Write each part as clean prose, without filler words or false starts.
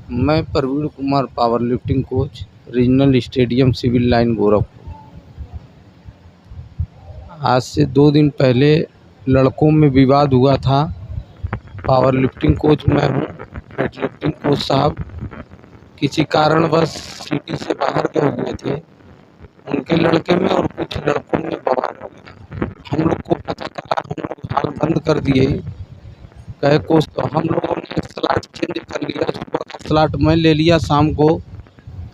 मैं Praveen Kumar, power lifting coach, regional stadium civil line Gorakhpur. आज से 2 दिन पहले लड़कों में विवाद हुआ था। पावर लिफ्टिंग कोच मैं हूँ। वेट लिफ्टिंग कोच साहब किसी कारणवश सिटी से बाहर गए हुए थे। उनके लड़के में और कुछ लड़कों में बवाल हो गया। हम लोग को पता चला, हम लोग हाल बंद कर दिए। कहे कोच, तो हम लोगों ने स्लॉट चेंज कर लिया। सुबह का स्लॉट मैं ले लिया, शाम को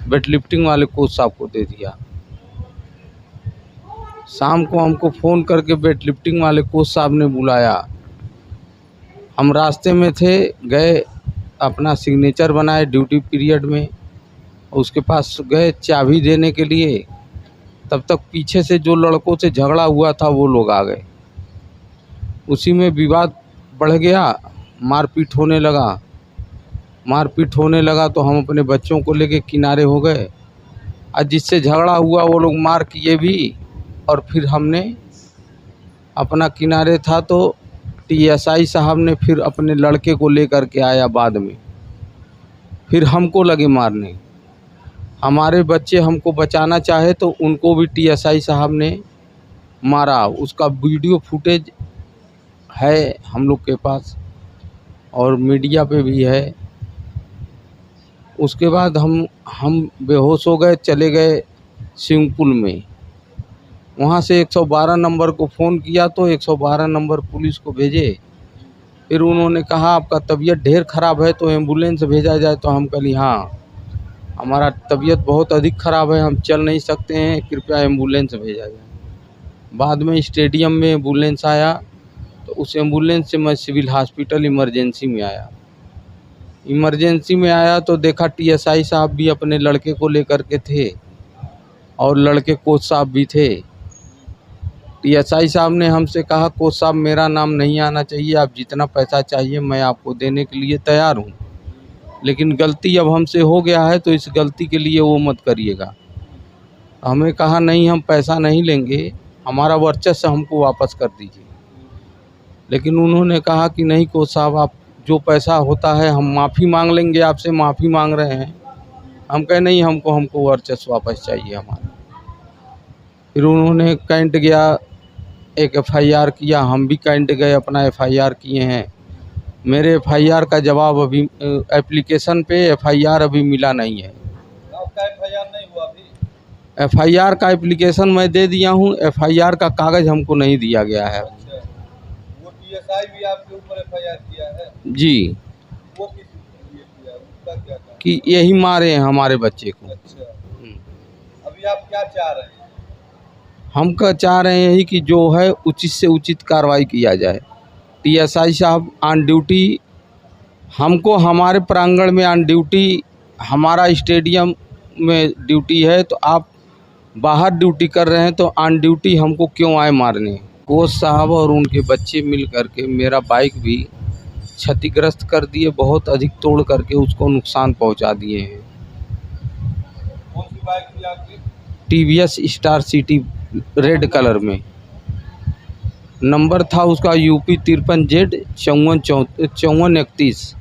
वेट लिफ्टिंग वाले कोच साहब को दे दिया। शाम को हमको फ़ोन करके वेट लिफ्टिंग वाले कोच साहब ने बुलाया। हम रास्ते में थे, गए अपना सिग्नेचर बनाए ड्यूटी पीरियड में। उसके पास गए चाबी देने के लिए, तब तक पीछे से जो लड़कों से झगड़ा हुआ था वो लोग आ गए। उसी में विवाद बढ़ गया, मारपीट होने लगा। तो हम अपने बच्चों को लेके किनारे हो गए। और जिससे झगड़ा हुआ वो लोग मार किए भी। और फिर हमने अपना किनारे था तो टीएसआई साहब ने फिर अपने लड़के को लेकर के आया बाद में। फिर हमको लगे मारने। हमारे बच्चे हमको बचाना चाहे तो उनको भी टीएसआई साहब ने मारा। उसका वीडियो फुटेज है हम लोग के पास और मीडिया पे भी है। उसके बाद हम बेहोश हो गए, चले गए स्विमिंग पूल में। वहाँ से 112 नंबर को फ़ोन किया तो 112 नंबर पुलिस को भेजे। फिर उन्होंने कहा आपका तबीयत ढेर ख़राब है तो एम्बुलेंस भेजा जाए। तो हम कही हाँ, हमारा तबीयत बहुत अधिक ख़राब है, हम चल नहीं सकते हैं, कृपया एम्बुलेंस भेजा जाए। बाद में स्टेडियम में एम्बुलेंस आया तो उस एम्बुलेंस से मैं सिविल हॉस्पिटल इमरजेंसी में आया तो देखा टीएसआई साहब भी अपने लड़के को लेकर के थे और लड़के कोच साहब भी थे। टीएसआई साहब ने हमसे कहा कोच साहब मेरा नाम नहीं आना चाहिए, आप जितना पैसा चाहिए मैं आपको देने के लिए तैयार हूँ, लेकिन गलती अब हमसे हो गया है तो इस गलती के लिए वो मत करिएगा। हमें कहा नहीं, हम पैसा नहीं लेंगे, हमारा वर्चस्व हमको वापस कर दीजिए। लेकिन उन्होंने कहा कि नहीं कोच साहब, आप जो पैसा होता है हम माफ़ी मांग लेंगे, आपसे माफ़ी मांग रहे हैं। हम कहे नहीं, हमको वर्चस्व वापस चाहिए हमारा। फिर उन्होंने कैंट गया, एक एफआईआर किया, हम भी कैंट गए, अपना एफआईआर किए हैं। मेरे एफआईआर का जवाब अभी एप्लीकेशन पे एफआईआर अभी मिला नहीं है। आपका एफआईआर नहीं हुआ अभी? एफआईआर का एप्लीकेशन मैं दे दिया हूँ, एफआईआर का कागज़ हमको नहीं दिया गया है। अच्छा, वो टीएसआई भी आपके ऊपर एफआईआर किया है? जी, वो किस लिए किया, उसका क्या था? कि यही मारे हैं हमारे बच्चे को। अच्छा, अभी आप क्या चाह रहे हैं? हम चाह रहे हैं यही कि जो है उचित से उचित कार्रवाई किया जाए। टीएसआई साहब ऑन ड्यूटी, हमको हमारे प्रांगण में ऑन ड्यूटी, हमारा स्टेडियम में ड्यूटी है, तो आप बाहर ड्यूटी कर रहे हैं तो ऑन ड्यूटी हमको क्यों आए मारने। कोच साहब और उनके बच्चे मिल करके मेरा बाइक भी क्षतिग्रस्त कर दिए, बहुत अधिक तोड़ करके उसको नुकसान पहुंचा दिए हैं। कौन सी बाइक थी आपकी? TVS star city red colour में, नंबर था उसका UP 53Z 5431।